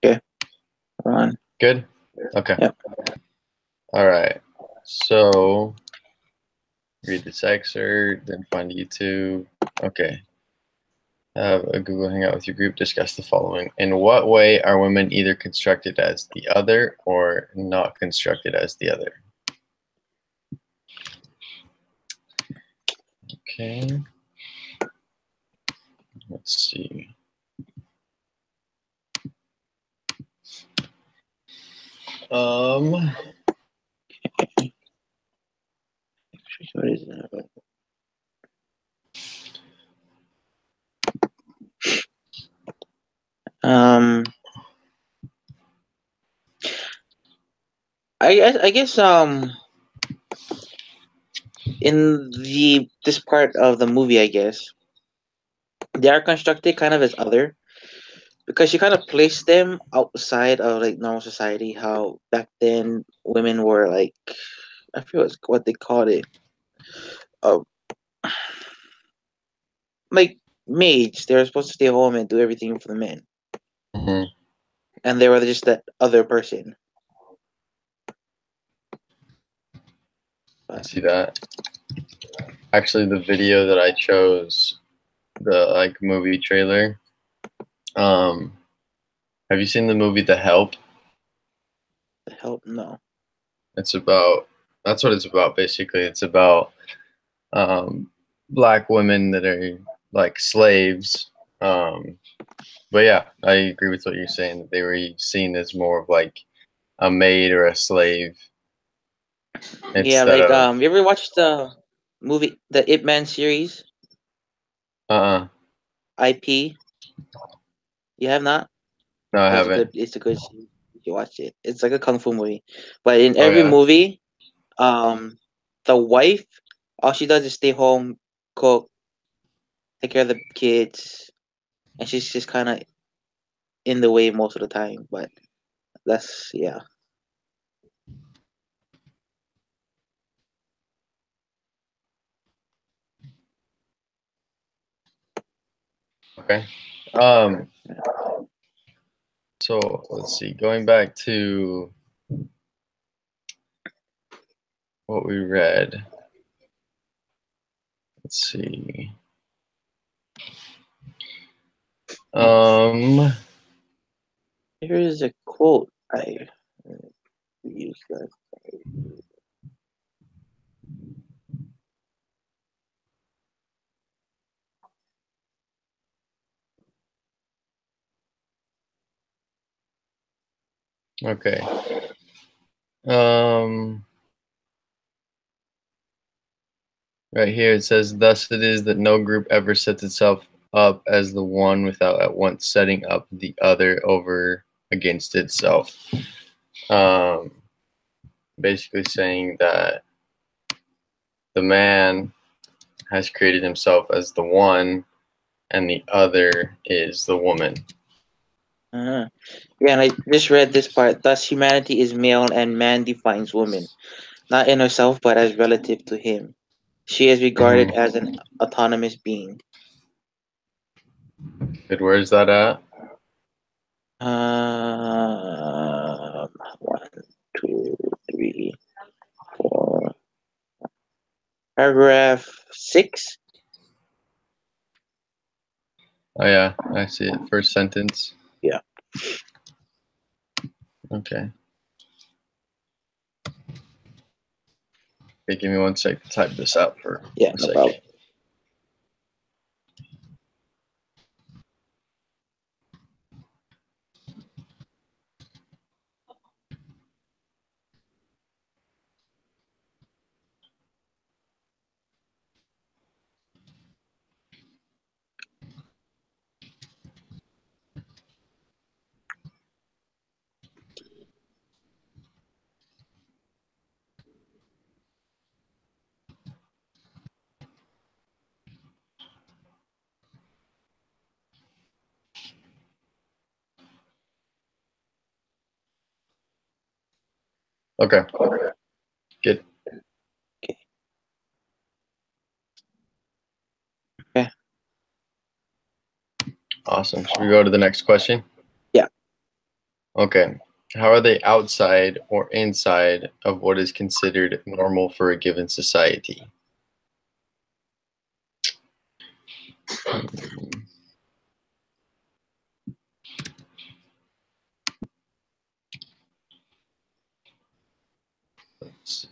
Okay, Ron. Good? Okay. Yep. All right. So read this excerpt, then find YouTube. Okay. Have a Google Hangout with your group. Discuss the following. In what way are women either constructed as the other or not constructed as the other? Okay. Let's see. What is that? Um, I guess in this part of the movie, I guess they are constructed kind of as other because she kind of placed them outside of like normal society. How back then women were like, I forget what they called it. Uh, like maids. They were supposed to stay home and do everything for the men, Mhm. and they were just that other person. I But see that. Actually, the video that I chose, the like movie trailer. Um, have you seen the movie The Help? the help, no. It's about that's what it's about basically. It's about um, black women that are like slaves. Um, but yeah, I agree with what you're saying that they were seen as more of like a maid or a slave Yeah, instead like of you ever watched the movie, the Ip Man series, uh-uh. IP? You have not? No, I Oh, haven't. it's a good series. You watch it. It's like a kung fu movie, but in Oh every yeah. movie, the wife, all she does is stay home, cook, take care of the kids, and she's just kind of in the way most of the time. But that's yeah. Okay. Um, so let's see. Going back to what we read. Let's see. Um, Here is a quote I use that. okay. Um, right here it says, "Thus it is that no group ever sets itself up as the one without at once setting up the other over against itself." Um, basically saying that the man has created himself as the one, and the other is the woman. Uh-huh. Yeah, and I just read this part. Thus, humanity is male, and man defines woman, not in herself, but as relative to him. She is regarded Mm-hmm. as an autonomous being. Good. Where's that at? One, two, three, four. Paragraph 6. Oh yeah, I see it. First sentence. Yeah, Okay. Okay, give me one sec to type this out for yeah, a no problem. second. Okay, good. Okay. Okay. Awesome. Should we go to the next question? Yeah. Okay. How are they outside or inside of what is considered normal for a given society? Let's see.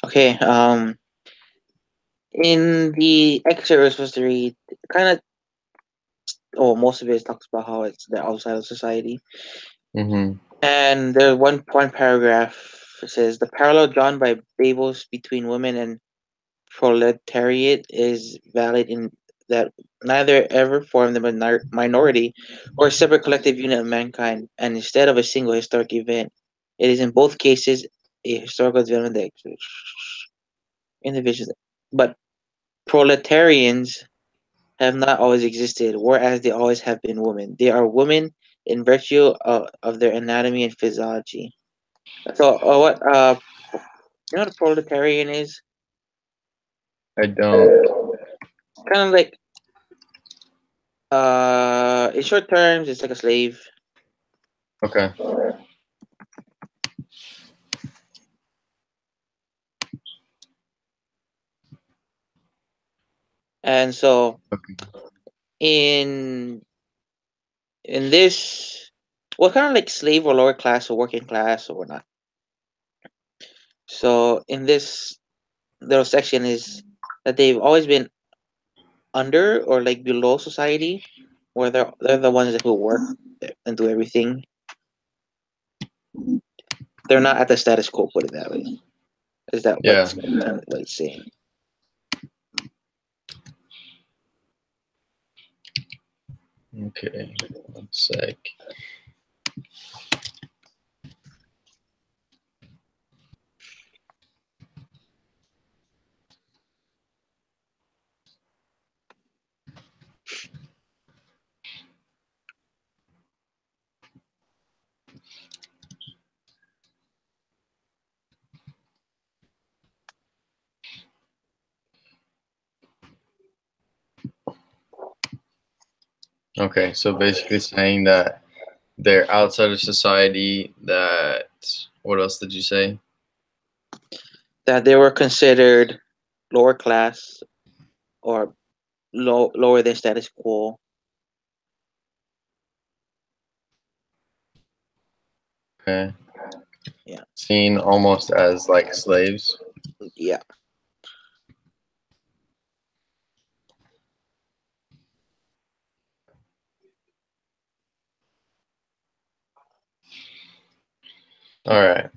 Okay. In the excerpt was supposed to read kind of, oh, most of it talks about how it's the outside of society. Mm-hmm. And there's one paragraph that says the parallel drawn by Babels between women and proletariat is valid in that neither ever formed the minority or a separate collective unit of mankind, and instead of a single historic event, it is in both cases a historical development that individuals. But proletarians have not always existed, whereas they always have been women. They are women in virtue of their anatomy and physiology. So, you know what a proletarian is? I don't. Kind of like, in short terms, it's like a slave. Okay. And so, Okay. in in this, well, kind of like slave or lower class or working class or whatnot. So, in this little section is that they've always been under or like below society, where they're the ones who work and do everything. They're not at the status quo. Put it that way. Is that Yeah. what it's saying? Okay. One sec. Okay. So basically saying that they're outside of society, that what else did you say? That they were considered lower class or lower than status quo. Okay. Yeah, Seen almost as like slaves. yeah. All right.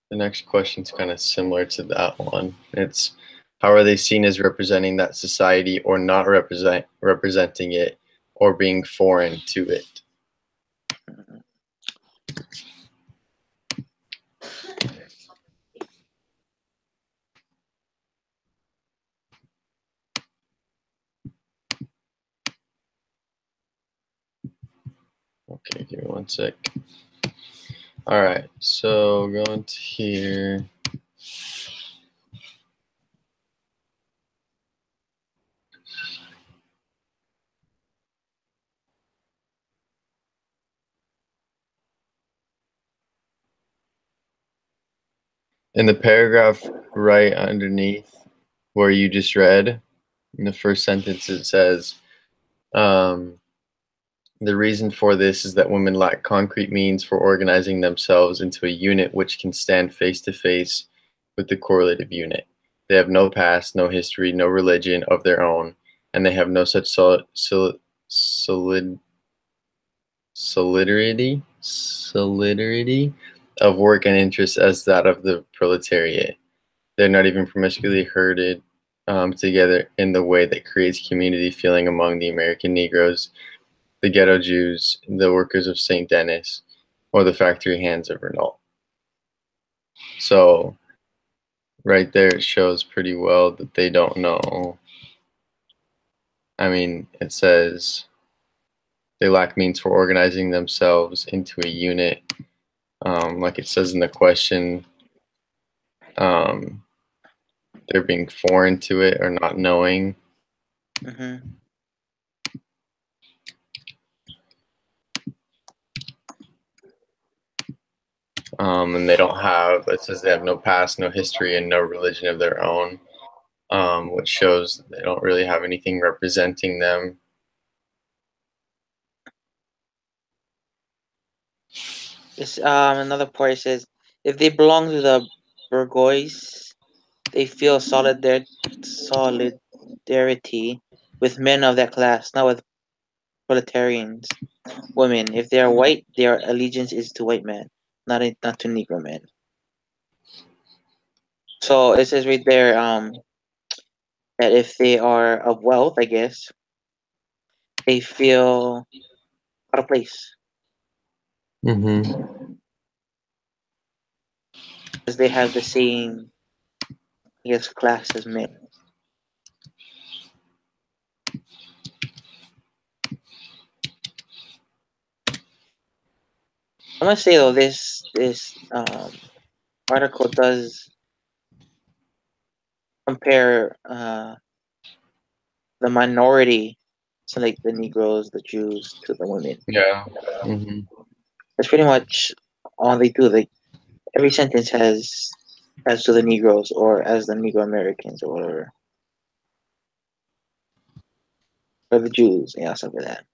The next question's kind of similar to that one. It's how are they seen as representing that society or not representing it or being foreign to it? Okay, give me one sec. All right, so going to here. In the paragraph right underneath where you just read, in the first sentence, it says, the reason for this is that women lack concrete means for organizing themselves into a unit which can stand face to face with the correlative unit. They have no past, no history, no religion of their own, and they have no such solidity of work and interest as that of the proletariat. They're not even promiscuously herded together in the way that creates community feeling among the American Negroes, the ghetto Jews, the workers of St. Denis, or the factory hands of Renault. So right there it shows pretty well that they don't know. I mean, it says they lack means for organizing themselves into a unit. Like it says in the question, um, they're being foreign to it or not knowing. Mm-hmm. And they don't have, it says they have no past, no history, and no religion of their own, which shows they don't really have anything representing them. It's another part says if they belong to the bourgeois, they feel solidarity with men of that class, not with proletarians. Women, if they are white, their allegiance is to white men, not to Negro men. So it says right there, that if they are of wealth, I guess they feel out of place Mm-hmm. because they have the same, I guess, class as men. I must say though, this article does compare the minority, so like the Negroes, the Jews, to the women. Yeah. Mm-hmm. That's pretty much all they do. Like every sentence has as to the Negroes or as the Negro Americans or whatever, or the Jews, yeah, stuff like that.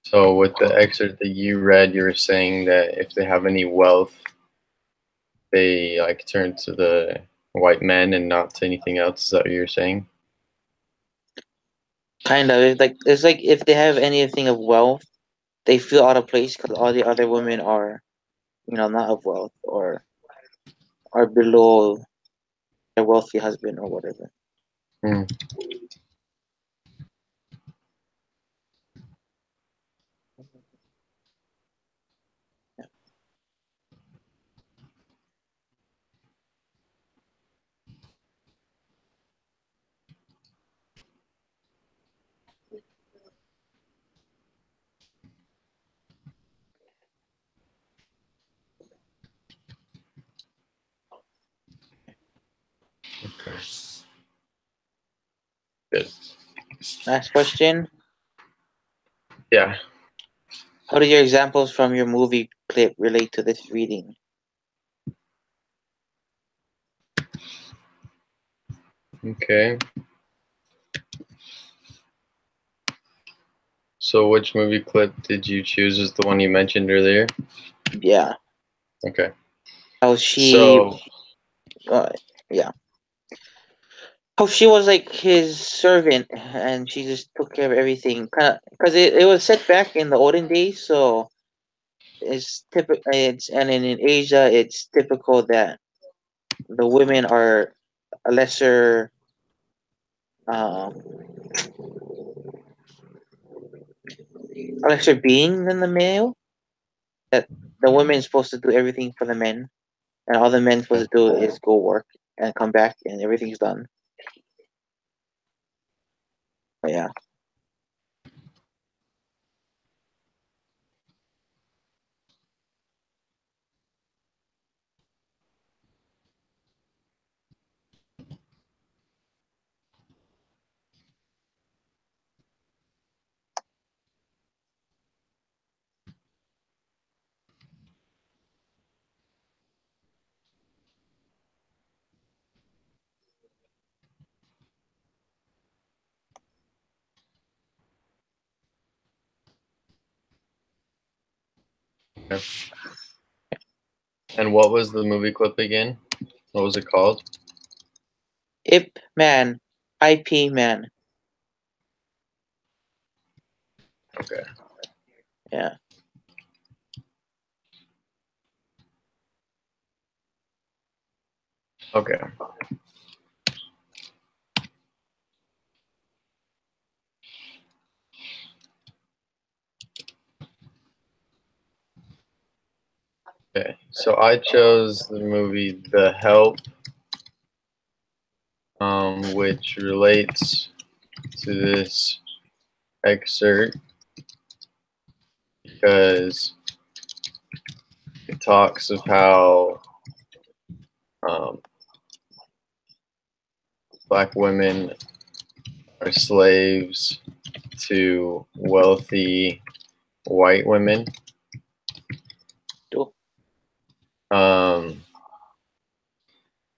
So with the excerpt that you read, you were saying that if they have any wealth, they like turn to the white men and not to anything else. Is that what you're saying? Kind of. It's like if they have anything of wealth, they feel out of place because all the other women are, not of wealth or are below their wealthy husband or whatever. Mm. Okay. Good. Last question. Yeah. How do your examples from your movie clip relate to this reading? Okay. So which movie clip did you choose as the one you mentioned earlier? Yeah. Okay. How she, So uh, yeah. How she was like his servant and she just took care of everything. Kind of, because it was set back in the olden days. So it's typical. And in Asia, it's typical that the women are a um, lesser being than the male. That the woman is supposed to do everything for the men, and all the men supposed to do is go work and come back, and everything's done. But yeah, Yeah. And what was the movie clip again? What was it called? Ip Man. IP Man. Okay. Yeah. Okay. Okay. So I chose the movie The Help, which relates to this excerpt because it talks of how um, black women are slaves to wealthy white women. Cool.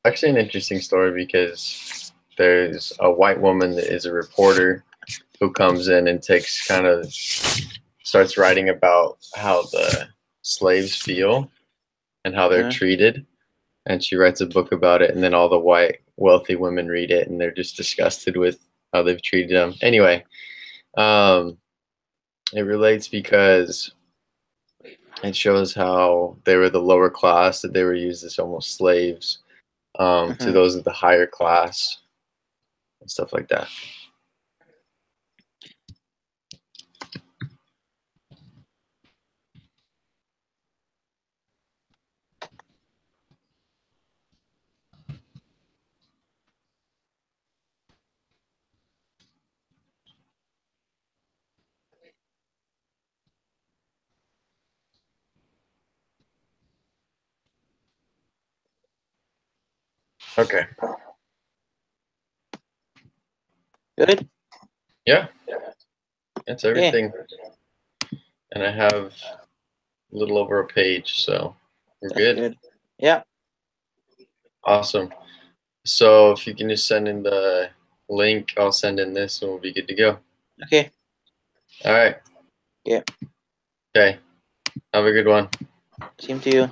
Actually, an interesting story because there's a white woman that is a reporter who comes in and takes kind of starts writing about how the slaves feel and how they're treated. And she writes a book about it, and then all the white wealthy women read it, and they're just disgusted with how they've treated them. Anyway, it relates because it shows how they were the lower class, that they were used as almost slaves to those of the higher class and stuff like that. Okay. Good? Yeah, that's Okay. everything. And I have a little over a page, so we're good. Yeah. Awesome. So if you can just send in the link, I'll send in this and we'll be good to go. Okay. All right. Yeah. Okay. Have a good one. Same to you.